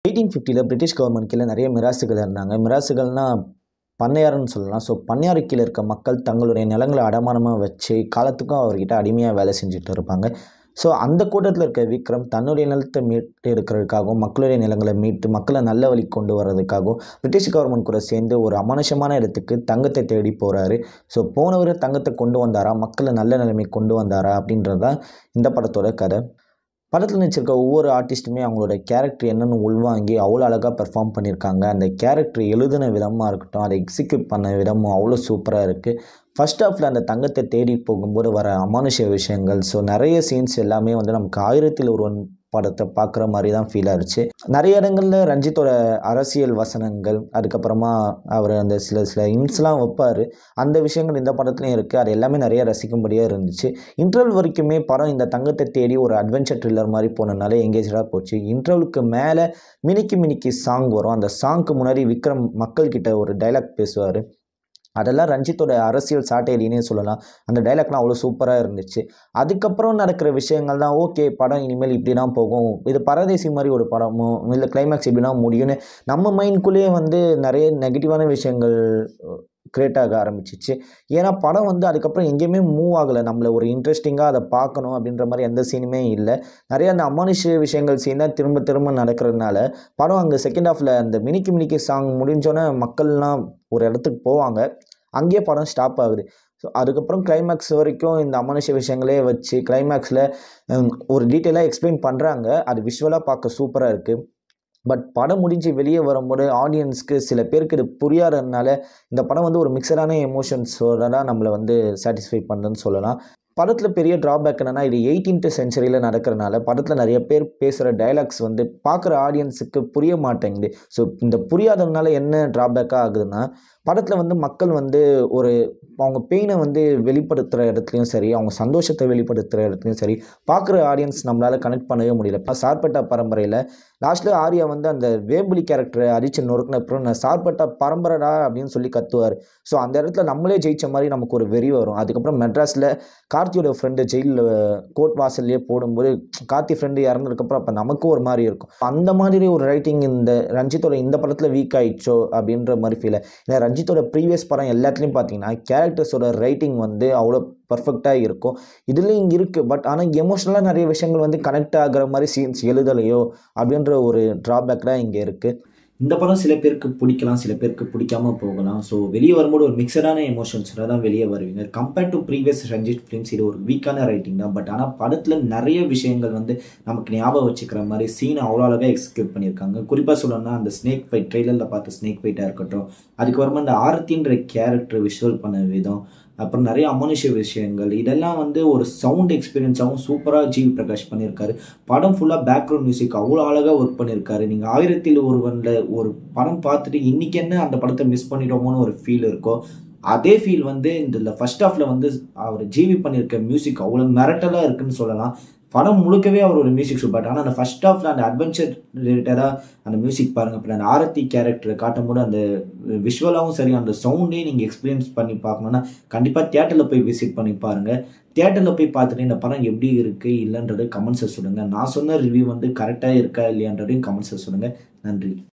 1850ல British government கீழ நிறைய மிராசுகள் இருந்தாங்க. மிராசுகள்னா பண்ணையாருன்னு சொல்லலாம். ஸோ பண்ணையாரு கீழ இருக்க மக்கள் தங்களுடைய நிலங்கள அடமானமா வச்சு காலத்துக்கும் அவர்கிட்ட அடிமையா வேலை செஞ்சுட்டு இருப்பாங்க. ஸோ அந்த கூட்டத்தில இருக்க விக்ரம் தன்னுடைய நிலத்த மீட்டு எடுக்கிறதுக்காகவும், மக்களுடைய நிலங்கள மீட்டு மக்கள நல்ல வழிக்கு கொண்டு வரதுக்காகவும், பிரிட்டிஷ் கவர்மெண்ட் கூட சேர்ந்து ஒரு அமானுஷ்யமான இடத்துக்கு தங்கத்த தேடி போறாரு. ஸோ போனவரு தங்கத்த கொண்டு வந்தாரா? மக்கள நல்ல நிலைமைக்கு கொண்டு வந்தாரா? அப்படின்றது தான் இந்த படத்தோட கதை. படத்தில் நடிச்சிருக்க ஒவ்வொரு ஆர்டிஸ்ட்டுமே அவங்களோட கேரக்டர் என்னென்னு உள்வாங்கி அவ்வளோ அழகாக பெர்ஃபார்ம் பண்ணியிருக்காங்க. அந்த கேரக்டர் எழுதின விதமாக இருக்கட்டும், அதை எக்ஸிக்யூட் பண்ண விதமும் அவ்வளோ சூப்பராக இருக்குது. ஃபர்ஸ்ட் ஹாஃபில் அந்த தங்கத்தை தேடி போகும்போது வர அமானுஷ்ய விஷயங்கள், ஸோ நிறைய சீன்ஸ் எல்லாமே வந்து நமக்கு 1000ல் ஒருவன் படத்தை பார்க்குற மாதிரி தான் ஃபீல் ஆகிடுச்சு. நிறைய இடங்களில் ரஞ்சித்தோட அரசியல் வசனங்கள், அதுக்கப்புறமா அவர் அந்த சில சில இன்ஸ்லாம் வைப்பார். அந்த விஷயங்கள் இந்த படத்துலையும் இருக்குது. அது எல்லாமே நிறைய ரசிக்கும்படியாக இருந்துச்சு. இன்டர்வல் வரைக்குமே படம் இந்த தங்கத்தை தேடி ஒரு அட்வென்ச்சர் த்ரில்லர் மாதிரி போனதுனால எங்கேஜாக போச்சு. இன்டர்வலுக்கு மேலே மினிக்கி மினிக்கி சாங் வரும். அந்த சாங்க்கு முன்னாடி விக்ரம் மக்கள்கிட்ட ஒரு டைலாக் பேசுவார். அதெல்லாம் ரஞ்சித்தோட அரசியல் சாட்டையடினே சொல்லலாம். அந்த டைலாக்லாம் அவ்வளோ சூப்பராக இருந்துச்சு. அதுக்கப்புறம் நடக்கிற விஷயங்கள் தான் ஓகே, படம் இனிமேல் இப்படி தான் போகும், இது பரதேசி மாதிரி ஒரு படமோ இல்லை கிளைமேக்ஸ் இப்படின்னா முடியும்னு நம்ம மைண்ட்குள்ளேயே வந்து நிறைய நெகட்டிவான விஷயங்கள் கிரியேட் ஆக ஆரம்பிச்சிச்சு. ஏன்னா படம் வந்து அதுக்கப்புறம் எங்கேயுமே மூவ் ஆகலை. நம்மளை ஒரு இன்ட்ரெஸ்டிங்காக அதை பார்க்கணும் அப்படின்ற மாதிரி எந்த சீனுமே இல்லை. நிறைய அந்த அமானுஷ்ய விஷயங்கள் சீன் தான் திரும்ப திரும்ப நடக்கிறதுனால படம் அங்கே செகண்ட் ஹாஃபில் அந்த மினிக்கி மினிக்கி சாங் முடிஞ்சோன்னே மக்கள்லாம் ஒரு இடத்துக்கு போவாங்க. அங்கேயே படம் ஸ்டாப் ஆகுது. ஸோ அதுக்கப்புறம் கிளைமேக்ஸ் வரைக்கும் இந்த அமானுஷ்ய விஷயங்களே வச்சு கிளைமேக்ஸில் ஒரு டீட்டெயிலாக எக்ஸ்பிளைன் பண்ணுறாங்க. அது விஷுவலாக பார்க்க சூப்பராக இருக்குது. பட் படம் முடிஞ்சு வெளியே வரும்போது ஆடியன்ஸ்க்கு சில பேருக்கு இது புரியாததுனால இந்த படம் வந்து ஒரு மிக்சடான எமோஷன்ஸோட தான் நம்மளை வந்து சாட்டிஸ்ஃபை பண்ணுன்னு சொல்லலாம். படத்தில் பெரிய ட்ராபேக் என்னென்னா, இது 18th சென்ச்சுரியில் நடக்கிறனால படத்தில் நிறைய பேர் பேசுகிற டைலாக்ஸ் வந்து பார்க்குற ஆடியன்ஸுக்கு புரிய மாட்டேங்குது. ஸோ இந்த புரியாததுனால என்ன ட்ராபேக்காக ஆகுதுன்னா, படத்தில் வந்து மக்கள் வந்து ஒரு அவங்க பெயினை வந்து வெளிப்படுத்துகிற இடத்துலையும் சரி, அவங்க சந்தோஷத்தை வெளிப்படுத்துகிற இடத்துலையும் சரி, பார்க்குற ஆடியன்ஸ் நம்மளால் கனெக்ட் பண்ணவே முடியல. இப்போ சார்பட்டா பரம்பரையில் லாஸ்ட்டில் ஆர்யா வந்து அந்த வேம்புலி கேரக்டரை அடித்து நொறுக்குன அப்புறம் நான் சார்பட்டா பரம்பரைடா அப்படின்னு சொல்லி கத்துவார். ஸோ அந்த இடத்துல நம்மளே ஜெயித்த மாதிரி நமக்கு ஒரு வெறி வரும். அதுக்கப்புறம் மெட்ராஸில் கார்த்தியோட ஃப்ரெண்டு ஜெயிலில் கோர்ட் வாசல்லையே போடும்போது கார்த்தி ஃப்ரெண்டு இறந்ததுக்கப்புறம் அப்போ நமக்கும் ஒரு மாதிரி இருக்கும். அந்த மாதிரி ஒரு ரைட்டிங் இந்த ரஞ்சித்தோட இந்த படத்தில் வீக் ஆகிடுச்சோ அப்படின்ற மாதிரி ஃபீல். ஏன்னா ரஞ்சித்தோட ப்ரீவியஸ் படம் எல்லாத்துலேயும் பார்த்தீங்கன்னா கேரக்டர்ஸோட ரைட்டிங் வந்து அவ்வளோ பர்ஃபெக்டாக இருக்கும். இதுலேயும் இங்கே இருக்குது. பட் ஆனால் எமோஷ்னலாக நிறைய விஷயங்கள் வந்து கனெக்ட் ஆகிற மாதிரி சீன்ஸ் எழுதலையோ அப்படின்ற ஒரு ட்ராபேக் தான் இங்கே இருக்குது. இந்த படம் சில பேருக்கு பிடிக்கலாம், சில பேருக்கு பிடிக்காம போகலாம். ஸோ வெளியே வரும்போது ஒரு மிக்சடான எமோஷன்ஸோட தான் வெளியே வருவீங்க. Compared to previous Ranjith films இது ஒரு வீக்கான ரைட்டிங் தான். பட் ஆனால் படத்தில் நிறைய விஷயங்கள் வந்து நமக்கு ஞாபகம் வச்சுக்கிற மாதிரி சீனை அவ்வளோ அழகாக எக்ஸிக்யூட் பண்ணியிருக்காங்க. குறிப்பாக சொல்லணும்னா அந்த ஸ்னேக் ஃபைட், ட்ரெய்லரில் பார்த்த ஸ்னேக் ஃபைட்டாக இருக்கட்டும், அதுக்கப்புறமா அந்த ஆர்த்தின்ற கேரக்டர் விஷுவல் பண்ண விதம், அப்புறம் நிறைய அமானுஷ்ய விஷயங்கள், இதெல்லாம் வந்து ஒரு சவுண்ட் எக்ஸ்பீரியன்ஸாகவும் சூப்பராக ஜிவி பிரகாஷ் பண்ணியிருக்காரு. படம் ஃபுல்லாக பேக்ரவுண்ட் மியூசிக் அவ்வளோ அழகாக ஒர்க் பண்ணியிருக்காரு. நீங்கள் 1000ல் ஒருவனில் ஒரு படம் பார்த்துட்டு இன்றைக்கி என்ன அந்த படத்தை மிஸ் பண்ணிட்டோமோன்னு ஒரு ஃபீல் இருக்கோ, அதே ஃபீல் வந்து இந்த ஃபர்ஸ்ட் ஹாஃபில் வந்து அவர் ஜிவி பண்ணியிருக்க மியூசிக் அவ்வளோ மிரட்டலாக இருக்குன்னு சொல்லலாம். படம் முழுக்கவே அவரோட மியூசிக் சூப்பர். ஆனால் அந்த ஃபர்ஸ்ட் ஹாஃபில் அந்த அட்வென்ச்சர் ரிலேட்டடாக அந்த மியூசிக் பாருங்கள். அப்புறம் அந்த ஆரத்தி கேரக்டரை காட்டும் போது அந்த விஷுவலாகவும் சரி, அந்த சவுண்டே நீங்கள் எக்ஸ்பீரியன்ஸ் பண்ணி பார்க்கணுன்னா கண்டிப்பாக தியேட்டரில் போய் விசிட் பண்ணி பாருங்கள். தியேட்டரில் போய் பார்த்துட்டு இந்த படம் எப்படி இருக்குது இல்லைன்றது கமெண்ட்ஸை சொல்லுங்கள். நான் சொன்ன ரிவ்யூ வந்து கரெக்டாக இருக்கா இல்லையான்றதையும் கமெண்ட்ஸை சொல்லுங்கள். நன்றி.